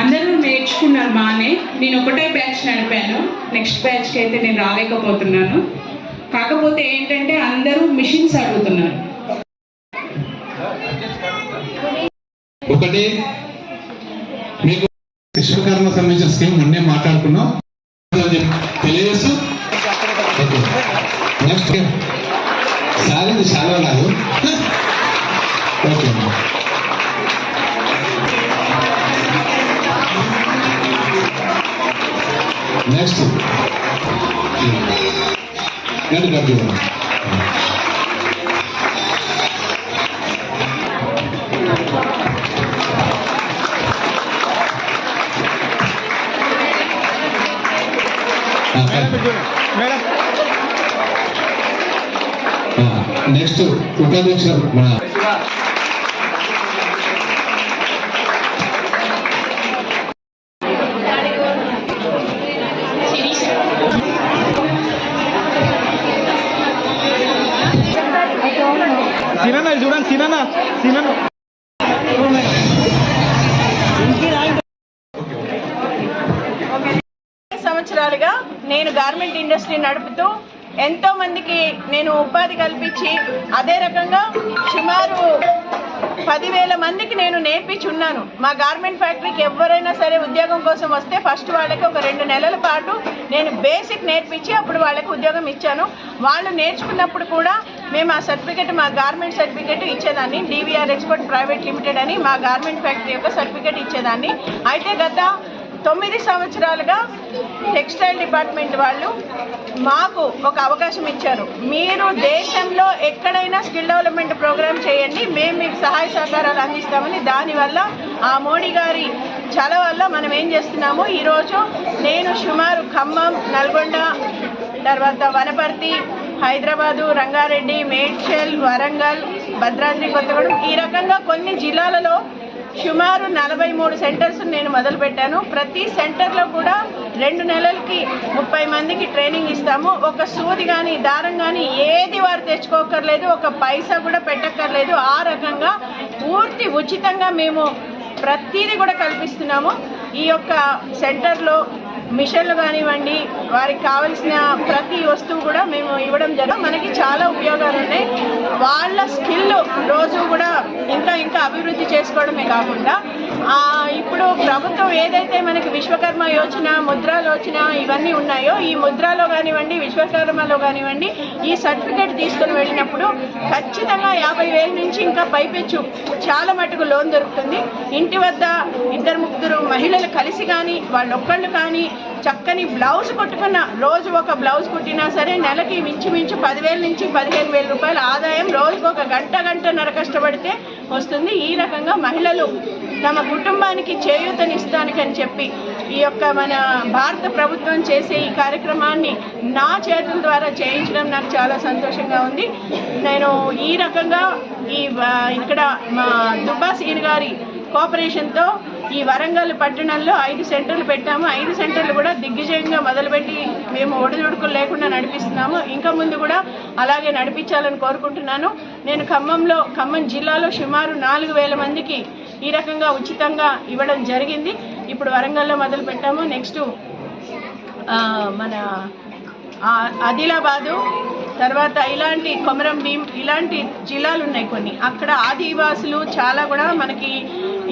అందరూ నేర్చుకున్నారు బాగానే. నేను ఒకటే బ్యాచ్ నడిపాను, నెక్స్ట్ బ్యాచ్కి అయితే నేను రాలేకపోతున్నాను. కాకపోతే ఏంటంటే అందరూ మిషన్స్ అడుగుతున్నారు. ఒకటి మీకు విశ్వకర్మ సంబంధించిన స్కీమ్ మొన్నే మాట్లాడుకున్నాం తెలియజేస్తూ నెక్స్ట్ సారీ చాలా కాదు. ఓకే నెక్స్ట్ నెక్స్ట్ ఉపాధ్యక్షుడు మన సంవత్సరాలుగా నేను గార్మెంట్ ఇండస్ట్రీ నడుపుతూ ఎంతో మందికి నేను ఉపాధి కల్పించి అదే రకంగా సుమారు 10,000 మందికి నేను నేర్పించున్నాను. మా గార్మెంట్ ఫ్యాక్టరీకి ఎవరైనా సరే ఉద్యోగం కోసం వస్తే ఫస్ట్ వాళ్ళకి ఒక 2 నెలల పాటు నేను బేసిక్ నేర్పించి అప్పుడు వాళ్ళకి ఉద్యోగం ఇచ్చాను. వాళ్ళు నేర్చుకున్నప్పుడు కూడా మేము ఆ సర్టిఫికేట్, మా గార్మెంట్ సర్టిఫికేట్ ఇచ్చేదాన్ని. DVR ఎక్స్పోర్ట్ ప్రైవేట్ లిమిటెడ్ అని మా గార్మెంట్ ఫ్యాక్టరీ యొక్క సర్టిఫికేట్ ఇచ్చేదాన్ని. అయితే గత 9 సంవత్సరాలుగా టెక్స్టైల్ డిపార్ట్మెంట్ వాళ్ళు మాకు ఒక అవకాశం ఇచ్చారు. మీరు దేశంలో ఎక్కడైనా స్కిల్ డెవలప్మెంట్ ప్రోగ్రామ్ చేయండి, మేము మీకు సహాయ సహకారాలు అందిస్తామని. దానివల్ల ఆ మోడీ గారి చల వల్ల మనం ఏం చేస్తున్నాము, ఈరోజు నేను సుమారు ఖమ్మం, నల్గొండ, తర్వాత వనపర్తి, హైదరాబాదు, రంగారెడ్డి, మేడ్చల్, వరంగల్, భద్రాద్రి కొత్తగూడెం, ఈ రకంగా కొన్ని జిల్లాలలో సుమారు 43 సెంటర్స్ నేను మొదలుపెట్టాను. ప్రతి సెంటర్లో కూడా 2 నెలలకి 30 మందికి ట్రైనింగ్ ఇస్తాము. ఒక సూది కానీ దారం కానీ ఏది వారు తెచ్చుకోకర్లేదు, ఒక పైసా కూడా పెట్టక్కర్లేదు. ఆ రకంగా పూర్తి ఉచితంగా మేము ప్రతిదీ కూడా కల్పిస్తున్నాము. ఈ యొక్క సెంటర్లో మిషన్లు కానివ్వండి, వారికి కావాల్సిన ప్రతి వస్తువు కూడా మేము ఇవ్వడం జరుగుతుంది. మనకి చాలా ఉపయోగాలు ఉన్నాయి. వాళ్ళ స్కిల్ రోజు కూడా ఇంకా అభివృద్ధి చేసుకోవడమే కాకుండా ఇప్పుడు ప్రభుత్వం ఏదైతే మనకి విశ్వకర్మ యోజన, ముద్రాలోచన ఇవన్నీ ఉన్నాయో, ఈ ముద్రాలో కానివ్వండి, విశ్వకర్మలో కానివ్వండి, ఈ సర్టిఫికేట్ తీసుకుని వెళ్ళినప్పుడు ఖచ్చితంగా 50,000 నుంచి ఇంకా పైపెచ్చు చాలా మటుకు లోన్ దొరుకుతుంది. ఇంటి వద్ద 2-3 మహిళలు కలిసి కానీ వాళ్ళొక్కళ్ళు కానీ చక్కని బ్లౌజ్ కుట్టుకున్న, రోజు ఒక బ్లౌజ్ కుట్టినా సరే నెలకి మించుమించు 10,000 నుంచి 15,000 రూపాయల ఆదాయం రోజుకు ఒక గంటన్నర కష్టపడితే వస్తుంది. ఈ రకంగా మహిళలు తమ కుటుంబానికి చేయూతనిస్తానికని చెప్పి ఈ యొక్క మన భారత ప్రభుత్వం చేసే ఈ కార్యక్రమాన్ని నా చేతుల ద్వారా చేయించడం నాకు చాలా సంతోషంగా ఉంది. నేను ఈ రకంగా ఇక్కడ మా దుబ్బా సీన్ గారి కోఆపరేషన్తో ఈ వరంగల్ పట్టణంలో 5 సెంటర్లు పెట్టాము. 5 సెంటర్లు కూడా దిగ్విజయంగా మొదలుపెట్టి మేము ఒడిదుడుకులు లేకుండా నడిపిస్తున్నాము. ఇంకా ముందు కూడా అలాగే నడిపించాలని కోరుకుంటున్నాను. నేను ఖమ్మం జిల్లాలో సుమారు 4,000 మందికి ఈ రకంగా ఉచితంగా ఇవ్వడం జరిగింది. ఇప్పుడు వరంగల్లో మొదలు పెట్టాము. నెక్స్ట్ మన ఆదిలాబాదు, తర్వాత ఇలాంటి కొమరం భీం, ఇలాంటి జిల్లాలు ఉన్నాయి కొన్ని. అక్కడ ఆదివాసులు చాలా కూడా మనకి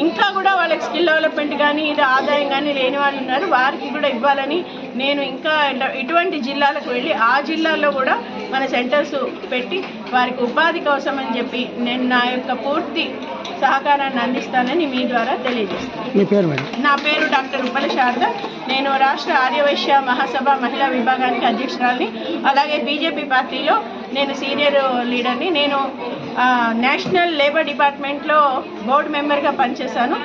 ఇంకా కూడా వాళ్ళకి స్కిల్ డెవలప్మెంట్ కానీ ఇది ఆదాయం కానీ లేని వాళ్ళు ఉన్నారు. వారికి కూడా ఇవ్వాలని నేను ఇంకా ఇటువంటి జిల్లాలకు వెళ్ళి ఆ జిల్లాల్లో కూడా మన సెంటర్స్ పెట్టి వారికి ఉపాధి కోసం అని చెప్పి నేను నా యొక్క పూర్తి సహకారాన్ని అందిస్తానని మీ ద్వారా తెలియజేస్తాను. మీ పేరు మేడం? నా పేరు డాక్టర్ ఉప్పల శారద. నేను రాష్ట్ర ఆర్యవైశ్య మహాసభ మహిళా విభాగానికి అధ్యక్షురాలిని. అలాగే బీజేపీ పార్టీలో నేను సీనియర్ లీడర్ని. నేను నేషనల్ లేబర్ డిపార్ట్మెంట్లో బోర్డు మెంబర్గా పనిచేశాను.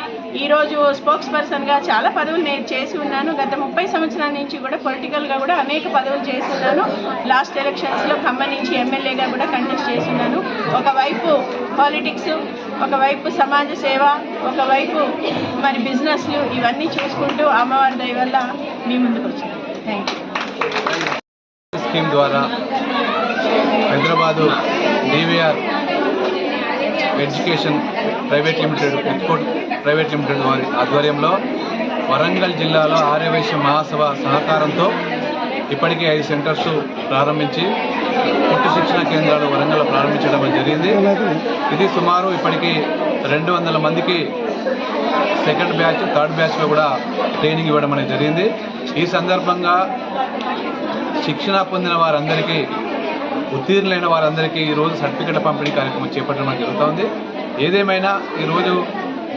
ఈరోజు స్పోక్స్ పర్సన్గా చాలా పదవులు నేను చేసి ఉన్నాను. గత 30 సంవత్సరాల నుంచి కూడా పొలిటికల్గా కూడా అనేక పదవులు చేసి ఉన్నాను. లాస్ట్ ఎలక్షన్స్లో ఖమ్మం నుంచి ఎమ్మెల్యేగా కూడా కంటెస్ట్ చేసి ఉన్నాను. ఒకవైపు పాలిటిక్స్, ఒకవైపు సమాజ సేవ, ఒకవైపు మరి బిజినెస్లు, ఇవన్నీ చూసుకుంటూ అమ్మవారి దయ వల్ల మీ ముందుకు వచ్చాను. Thank you. స్కీమ్ ద్వారా Hyderabad DVR education private limited export private limited వారి ఆధ్వర్యంలో వరంగల్ జిల్లాలో ఆర్యవైశ్య మహాసభ సహకారంతో ఇప్పటికే 5 సెంటర్స్ ప్రారంభించి కుట్టు శిక్షణ కేంద్రాలు వరంగల్లో ప్రారంభించడం జరిగింది. ఇది సుమారు ఇప్పటికీ 200 మందికి సెకండ్ బ్యాచ్ థర్డ్ బ్యాచ్లో కూడా ట్రైనింగ్ ఇవ్వడం అనేది జరిగింది. ఈ సందర్భంగా శిక్షణ పొందిన వారందరికీ ఉత్తీర్ణులైన వారందరికీ ఈరోజు సర్టిఫికెట్ పంపిణీ కార్యక్రమం చేపట్టడం జరుగుతోంది. ఏదేమైనా ఈరోజు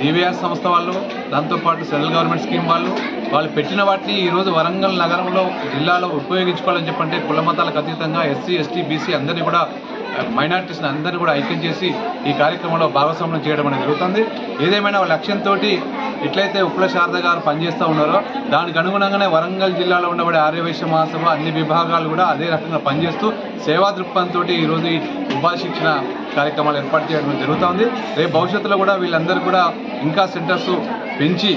డివిఆర్ సంస్థ వాళ్ళు, దాంతోపాటు సెంట్రల్ గవర్నమెంట్ స్కీమ్ వాళ్ళు పెట్టిన వాటిని ఈరోజు వరంగల్ నగరంలో జిల్లాలో ఉపయోగించుకోవాలని చెప్పంటే కుల మతాలకు అతీతంగా ఎస్సీ ఎస్టీ బీసీ అందరినీ కూడా మైనారిటీస్ని అందరినీ కూడా ఐక్యం చేసి ఈ కార్యక్రమంలో భాగస్వామ్యం చేయడం అనేది జరుగుతుంది. ఏదేమైనా వాళ్ళ లక్ష్యంతో ఎట్లయితే ఉప్పుల శారద గారు పనిచేస్తూ ఉన్నారో దానికి అనుగుణంగానే వరంగల్ జిల్లాలో ఉండబడే ఆర్యవైశ్య మహాసభ అన్ని విభాగాలు కూడా అదే రకంగా పనిచేస్తూ సేవా దృక్పథంతో ఈరోజు ఈ ఉపాధి శిక్షణ కార్యక్రమాలు ఏర్పాటు చేయడం జరుగుతుంది. రేపు భవిష్యత్తులో కూడా వీళ్ళందరూ కూడా ఇంకా సెంటర్స్ పెంచి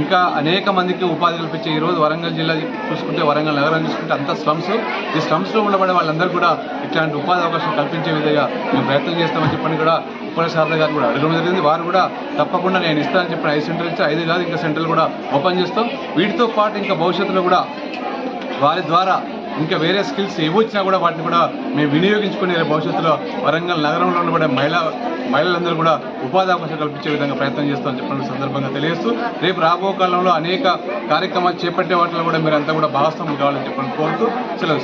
ఇంకా అనేక మందికి ఉపాధి కల్పించే ఈరోజు వరంగల్ జిల్లా చూసుకుంటే వరంగల్ నగరం చూసుకుంటే అంతా స్లమ్స్. ఈ స్లమ్స్లో ఉండబడే వాళ్ళందరూ కూడా ఇట్లాంటి ఉపాధి అవకాశం కల్పించే విధంగా మేము ప్రయత్నం చేస్తామని చెప్పని కూడా ఉప్పుల శారద గారు కూడా అడగడం జరిగింది. వారు కూడా తప్పకుండా నేను ఇస్తానని చెప్పిన 5 సెంటర్లు ఇచ్చి 5 కాదు ఇంకా సెంటర్లు కూడా ఓపెన్ చేస్తాం. వీటితో పాటు ఇంకా భవిష్యత్తులో కూడా వారి ద్వారా ఇంకా వేరే స్కిల్స్ ఏవొచ్చినా కూడా వాటిని కూడా మేము వినియోగించుకునే భవిష్యత్తులో వరంగల్ నగరంలో ఉండబడే మహిళలందరూ కూడా ఉపాధి అవకాశం కల్పించే విధంగా ప్రయత్నం చేస్తామని చెప్పిన సందర్భంగా తెలియజేస్తూ రేపు రాబో కాలంలో అనేక కార్యక్రమాలు చేపట్టే వాటిలో కూడా మీరంతా కూడా భాగస్వామ్యం కావాలని చెప్పని కోరుతూ సెలవు.